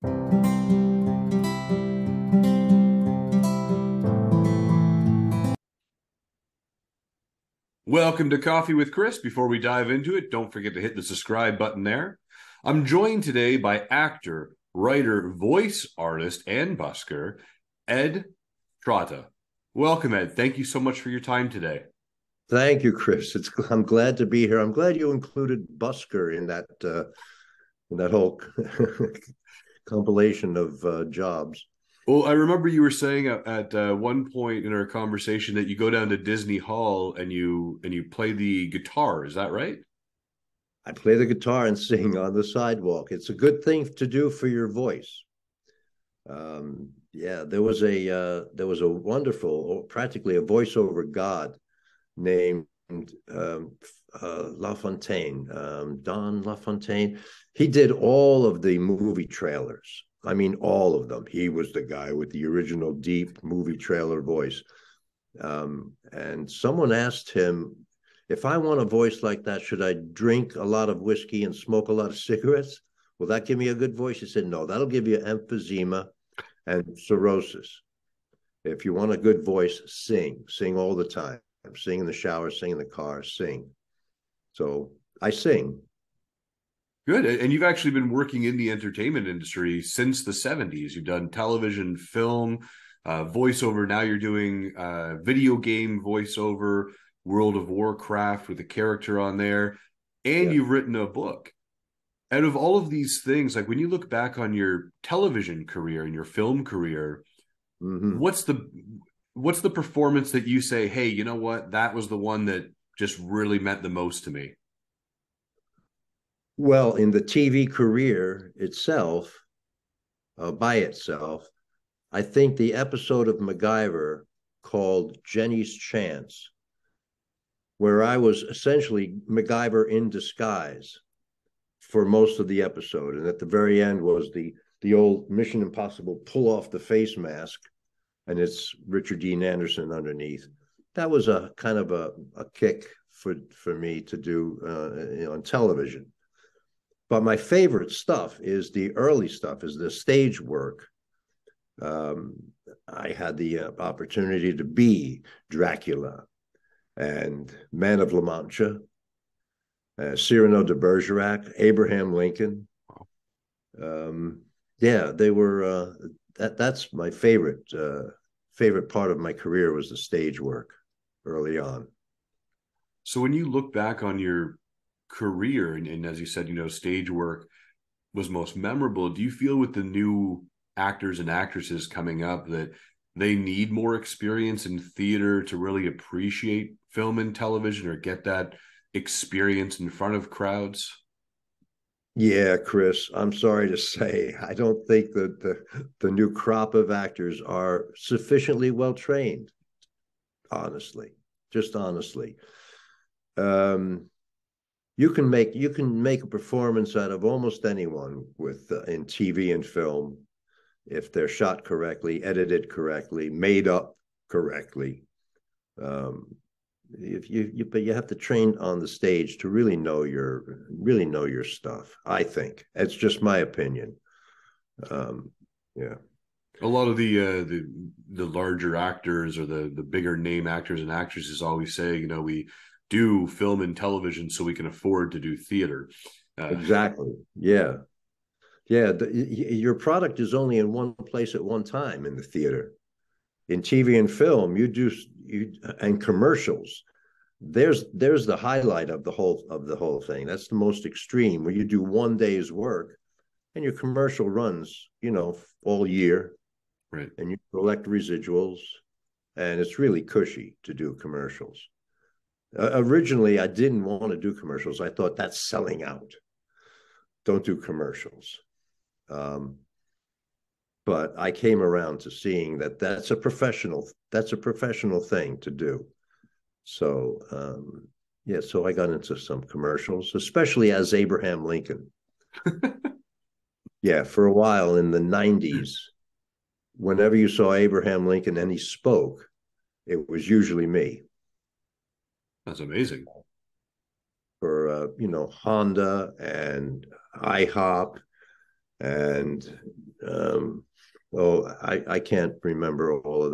Welcome to Coffee with Chris. Before we dive into it, don't forget to hit the subscribe button there. I'm joined today by actor, writer, voice artist, and busker, Ed Trotta. Welcome, Ed. Thank you so much for your time today. Thank you, Chris. I'm glad to be here. I'm glad you included busker in that whole compilation of jobs. Well, I remember you were saying at one point in our conversation that you go down to Disney Hall and you play the guitar. Is that right? I play the guitar and sing on the sidewalk. It's a good thing to do for your voice. Yeah, there was a wonderful, or practically a voiceover god named La Fontaine, Don La Fontaine. He did all of the movie trailers. I mean, all of them. He was the guy with the original deep movie trailer voice. And someone asked him, if I want a voice like that, should I drink a lot of whiskey and smoke a lot of cigarettes? Will that give me a good voice? He said, no, that'll give you emphysema and cirrhosis. If you want a good voice, sing all the time. Sing in the shower, sing in the car, sing. So I sing. Good. And you've actually been working in the entertainment industry since the 70s. You've done television, film, voiceover. Now you're doing video game voiceover, World of Warcraft with a character on there, and Yeah. you've written a book. Out of all of these things, like when you look back on your television career and your film career, Mm-hmm. what's the performance that you say, hey, you know what, that was the one that just really meant the most to me? Well, in the TV career itself, by itself, I think the episode of MacGyver called Jenny's Chance, where I was essentially MacGyver in disguise for most of the episode, and at the very end was the old Mission Impossible pull off the face mask, and it's Richard Dean Anderson underneath. That was a kind of a kick for me to do on television. But my favorite stuff is the early stuff, is the stage work. Um, I had the opportunity to be Dracula and Man of La Mancha, Cyrano de Bergerac, Abraham Lincoln. Yeah, they were. That's my favorite part of my career was the stage work early on. So when you look back on your career and as you said, stage work was most memorable, do you feel with the new actors and actresses coming up that they need more experience in theater to really appreciate film and television or get that experience in front of crowds? Yeah, Chris, I'm sorry to say, I don't think that the new crop of actors are sufficiently well trained, honestly, just honestly. Um, you can make a performance out of almost anyone with in TV and film if they're shot correctly, edited correctly, made up correctly. Um, if but you have to train on the stage to really know your stuff. I think it's just my opinion. Um, yeah, A lot of the larger actors or the bigger name actors and actresses always say, we do film and television so we can afford to do theater. exactly. Yeah, yeah. Your product is only in one place at one time in the theater. In TV and film, you and commercials. There's the highlight of the whole thing. That's the most extreme where you do one day's work and your commercial runs, all year, Right. and you collect residuals, and it's really cushy to do commercials. Originally, I didn't want to do commercials. I thought that's selling out. Don't do commercials. Um, but I came around to seeing that that's a professional thing to do. So yeah, so I got into some commercials, especially as Abraham Lincoln. Yeah, for a while in the 90s, whenever you saw Abraham Lincoln and he spoke, it was usually me That's amazing. for Honda and IHOP and I can't remember all of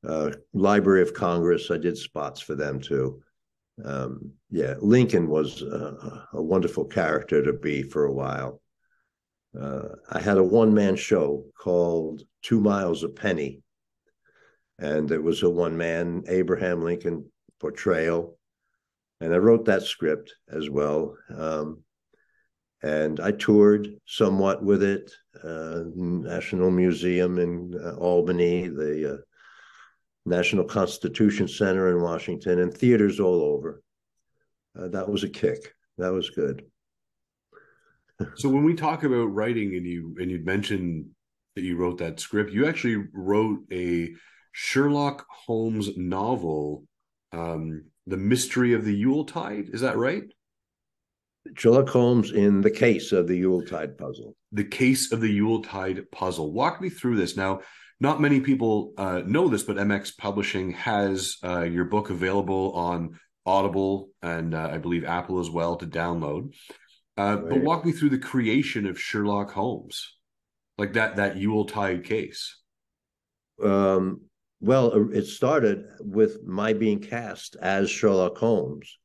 the Library of Congress. I did spots for them too. Yeah, Lincoln was a wonderful character to be for a while. I had a one-man show called 2 Miles a Penny, and it was a one-man Abraham Lincoln portrayal. And I wrote that script as well. And I toured somewhat with it, National Museum in Albany, the National Constitution Center in Washington, and theaters all over. That was a kick. That was good. So when we talk about writing, and you mentioned that you wrote that script, you actually wrote a Sherlock Holmes novel, The Mystery of the Yuletide. Is that right? Sherlock Holmes in the case of the Yuletide puzzle. The Case of the Yuletide Puzzle. Walk me through this. Now, not many people know this, but MX Publishing has your book available on Audible and I believe Apple as well to download. But Right. walk me through the creation of Sherlock Holmes, like that Yuletide case. Um, well, it started with my being cast as Sherlock Holmes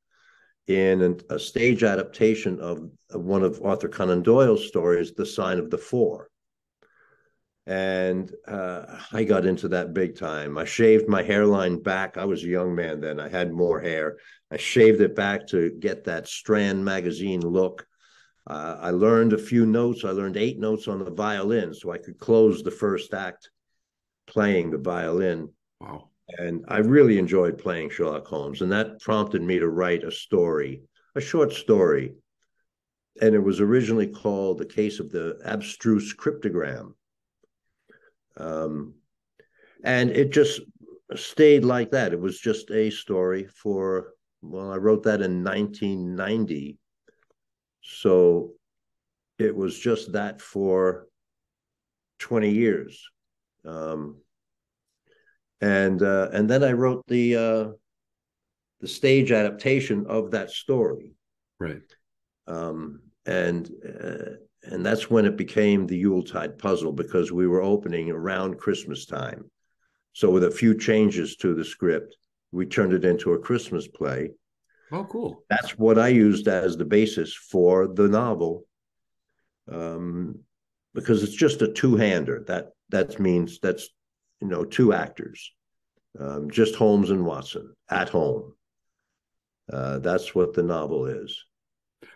in a stage adaptation of one of Arthur Conan Doyle's stories, The Sign of the Four. And I got into that big time. I shaved my hairline back. I was a young man then. I had more hair. I shaved it back to get that Strand magazine look. I learned a few notes. I learned 8 notes on the violin so I could close the first act playing the violin. Wow. And I really enjoyed playing Sherlock Holmes. And that prompted me to write a story, a short story. And it was originally called The Case of the Abstruse Cryptogram. Um, and it just stayed like that. It was just a story for, well, I wrote that in 1990. So it was just that for 20 years. Um, and then I wrote the stage adaptation of that story. Right. Um, and that's when it became the Yuletide Puzzle, because we were opening around Christmas time. So with a few changes to the script, we turned it into a Christmas play. Oh, cool. That's what I used as the basis for the novel, because it's just a two-hander. That means that's, two actors, just Holmes and Watson at home. That's what the novel is.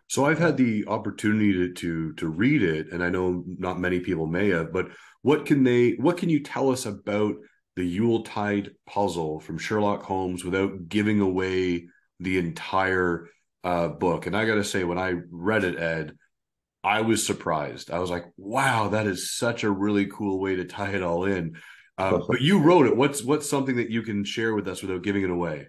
So I've had the opportunity to read it, and I know not many people may have, but what can you tell us about the Yuletide Puzzle from Sherlock Holmes without giving away the entire book? And I got to say, when I read it, Ed, I was surprised. I was like, wow, that is such a really cool way to tie it all in. But you wrote it. What's something that you can share with us without giving it away?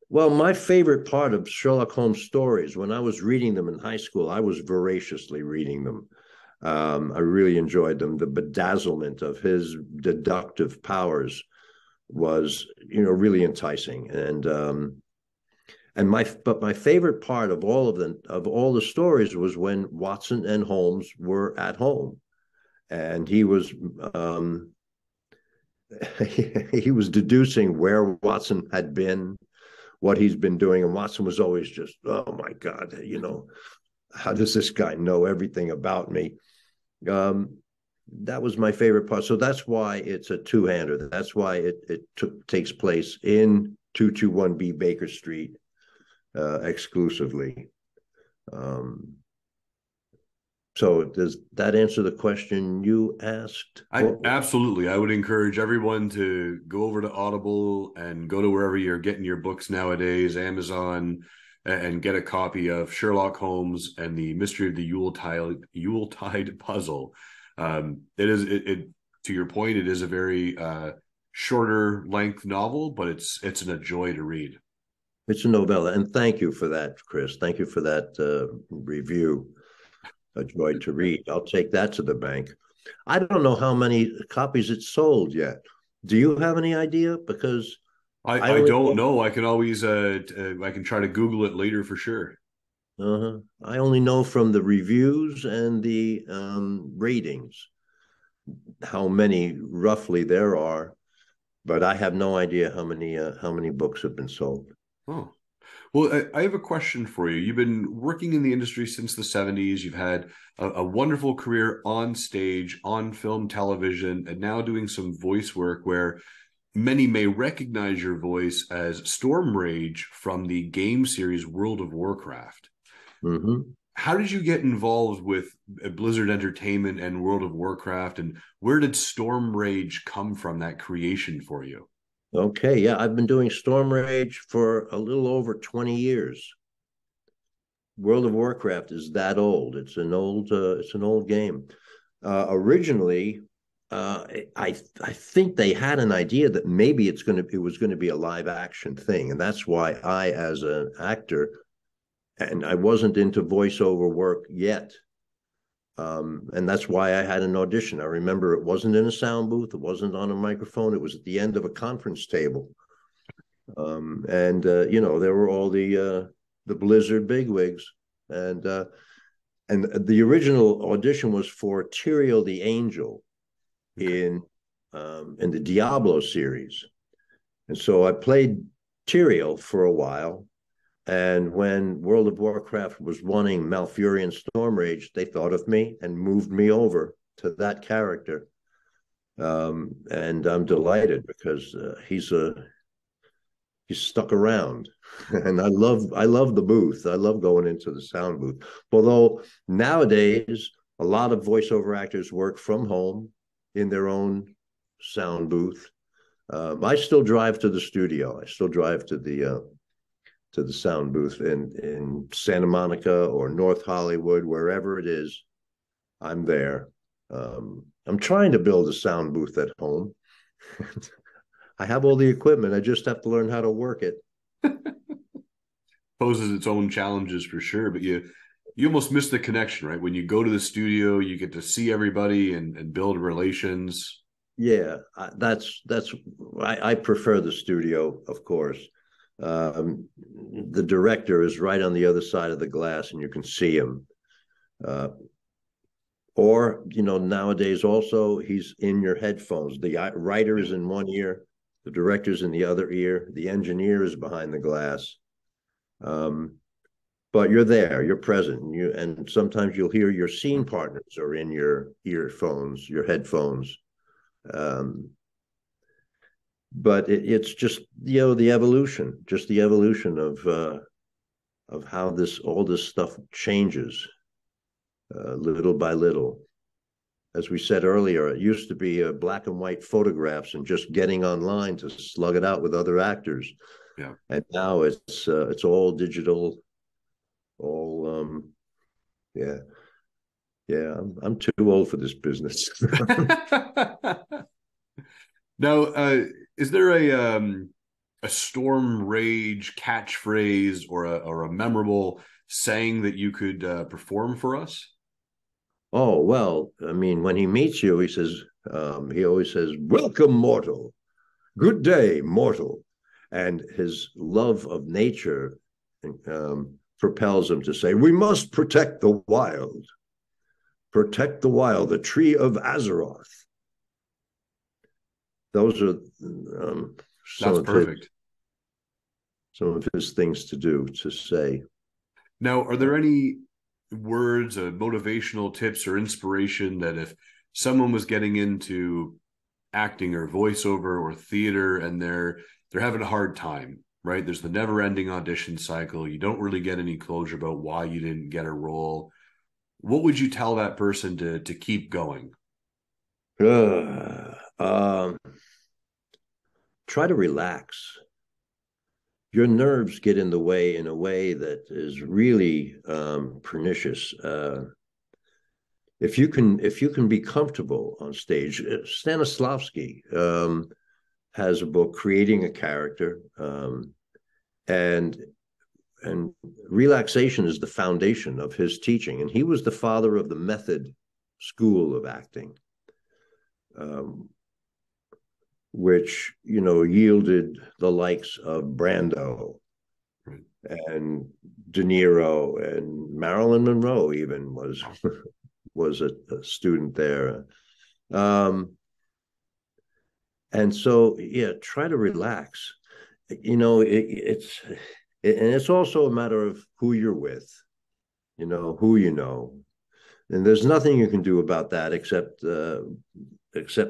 Well, my favorite part of Sherlock Holmes stories, when I was reading them in high school, I was voraciously reading them. I really enjoyed them. The bedazzlement of his deductive powers was, really enticing. But my favorite part of all the stories was when Watson and Holmes were at home, and he was he was deducing where Watson had been, what he's been doing, and Watson was always just, oh my God, how does this guy know everything about me? That was my favorite part. So that's why it's a two-hander. That's why it takes place in 221B Baker Street exclusively. So does that answer the question you asked? Absolutely. I would encourage everyone to go over to Audible and go to wherever you're getting your books nowadays, Amazon, and get a copy of Sherlock Holmes and the Mystery of the Yuletide Puzzle. It to your point, it is a very shorter length novel, but it's a joy to read. It's a novella, and thank you for that, Chris. Thank you for that review. A joy to read. I'll take that to the bank. I don't know how many copies it's sold yet. Do you have any idea? Because I don't know. I can always I can try to Google it later for sure. I only know from the reviews and the ratings. how many roughly there are, but I have no idea how many books have been sold. Oh, well, I have a question for you. You've been working in the industry since the 70s. You've had a wonderful career on stage, on film, television, and now doing some voice work where many may recognize your voice as Storm Rage from the game series World of Warcraft. Mm-hmm. How did you get involved with Blizzard Entertainment and World of Warcraft, and where did Storm Rage come from, that creation for you? Okay, yeah, I've been doing Storm Rage for a little over 20 years. World of Warcraft is that old. It's an old game. Originally, I think they had an idea that maybe it was going to be a live action thing, and that's why I, as an actor, and I wasn't into voiceover work yet. And that's why I had an audition. I remember it wasn't in a sound booth, it wasn't on a microphone, it was at the end of a conference table. And you know, there were all the Blizzard bigwigs, and uh, and the original audition was for Tyrael the Angel Okay. in the Diablo series, and so I played Tyrael for a while. And when World of Warcraft was running Malfurion Stormrage, they thought of me and moved me over to that character. And I'm delighted because he's stuck around, and I love the booth. I love going into the sound booth. Although nowadays a lot of voiceover actors work from home in their own sound booth. I still drive to the studio. I still drive to the sound booth in Santa Monica or North Hollywood, wherever it is. I'm there. I'm trying to build a sound booth at home. I have all the equipment. I just have to learn how to work it. Poses its own challenges for sure, but you almost miss the connection, right? When you go to the studio, you get to see everybody and build relations. Yeah, that's I prefer the studio, of course. The director is right on the other side of the glass, and you can see him. Uh, or you know, nowadays also he's in your headphones. The writer Yeah. is in one ear, the director's in the other ear, the engineer is behind the glass. Um, but you're there, you're present, and sometimes you'll hear your scene partners are in your earphones, your headphones. Um, but it's just, you know, the evolution of how this all this stuff changes little by little. As we said earlier, it used to be black and white photographs and just getting online to slug it out with other actors, Yeah. and now it's all digital, all yeah, yeah. I'm too old for this business. Now, is there a storm rage catchphrase or a memorable saying that you could perform for us? Oh, well, I mean, when he meets you, he always says, "Welcome, mortal. Good day, mortal." And his love of nature propels him to say, "We must protect the wild. Protect the wild, the tree of Azeroth." Those are That's perfect. some of his things to do, to say. Now, are there any words, motivational tips or inspiration that if someone was getting into acting or voiceover or theater and they're having a hard time, right? There's the never-ending audition cycle. You don't really get any closure about why you didn't get a role. What would you tell that person to keep going? Um, try to relax. Your nerves get in the way in a way that is really pernicious. If you can be comfortable on stage, Stanislavski has a book, Creating a Character, and and relaxation is the foundation of his teaching. And he was the father of the method school of acting, um, which you know yielded the likes of Brando Right. and De Niro, and Marilyn Monroe even was was a student there. Um, and so, yeah, try to relax. You know, and it's also a matter of who you're with, who you know. And there's nothing you can do about that except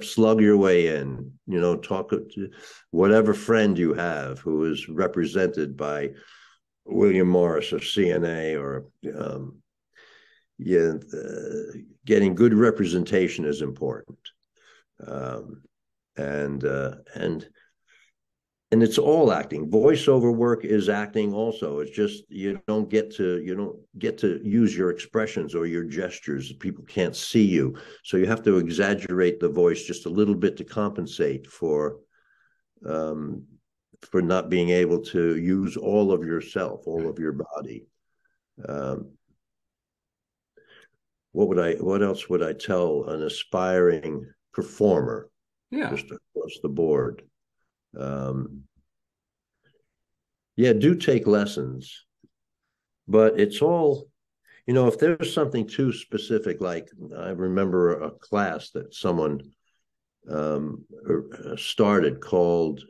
slug your way in, talk to whatever friend you have who is represented by William Morris or CNA or yeah, getting good representation is important. Um, and and it's all acting. Voiceover work is acting also. It's just you don't get to use your expressions or your gestures. People can't see you, so you have to exaggerate the voice just a little bit to compensate um, for not being able to use all of yourself, all of your body. Um, what else would I tell an aspiring performer Yeah. just across the board? Um, yeah, do take lessons, but it's all, if there's something too specific, like I remember a class that someone started called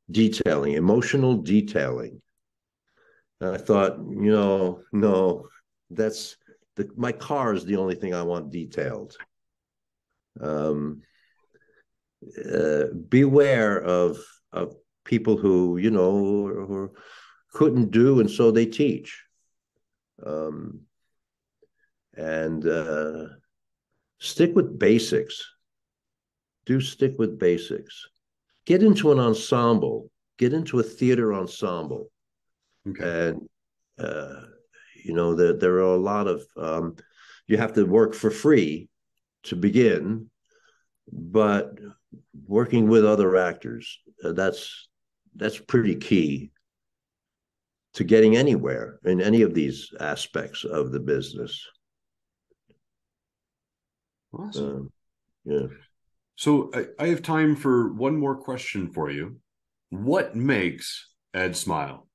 detailing, emotional detailing. And I thought, no, that's my car is the only thing I want detailed. Um, Beware of people who who couldn't do, and so they teach. Um, and Stick with basics. Do stick with basics. Get into an ensemble. Get into a theater ensemble, Okay. and uh, there are a lot of you have to work for free to begin, but working with other actors, that's pretty key to getting anywhere in any of these aspects of the business. Awesome. Um, yeah. So I have time for one more question for you. What makes Ed smile?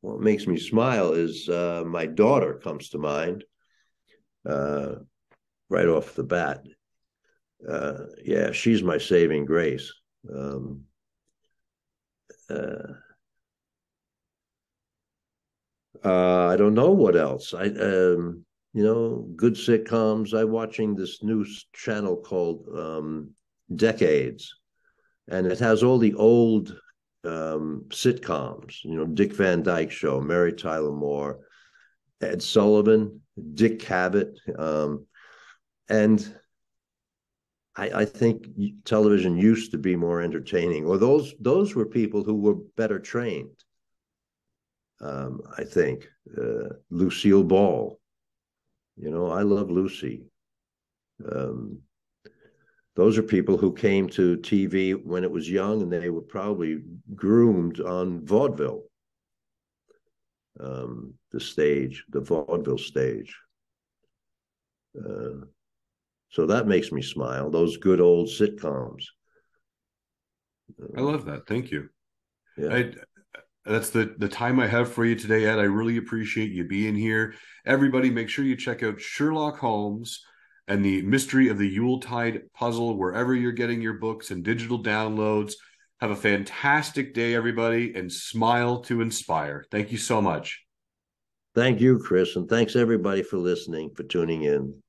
What makes me smile is my daughter comes to mind uh, right off the bat. Yeah, she's my saving grace. Um, uh, I don't know what else. Good sitcoms. I'm watching this new channel called Decades, and it has all the old sitcoms. Dick Van Dyke Show, Mary Tyler Moore, Ed Sullivan, Dick Cavett, and I think television used to be more entertaining, or those were people who were better trained. I think Lucille Ball. I love Lucy. Um, those are people who came to TV when it was young, and they were probably groomed on vaudeville, the vaudeville stage. Uh, so that makes me smile. Those good old sitcoms. I love that. Thank you. Yeah. I That's the time I have for you today, Ed. I really appreciate you being here. Everybody, make sure you check out Sherlock Holmes and the Mystery of the Yuletide Puzzle wherever you're getting your books and digital downloads. Have a fantastic day, everybody, and smile to inspire. Thank you so much. Thank you, Chris, and thanks everybody for listening, for tuning in.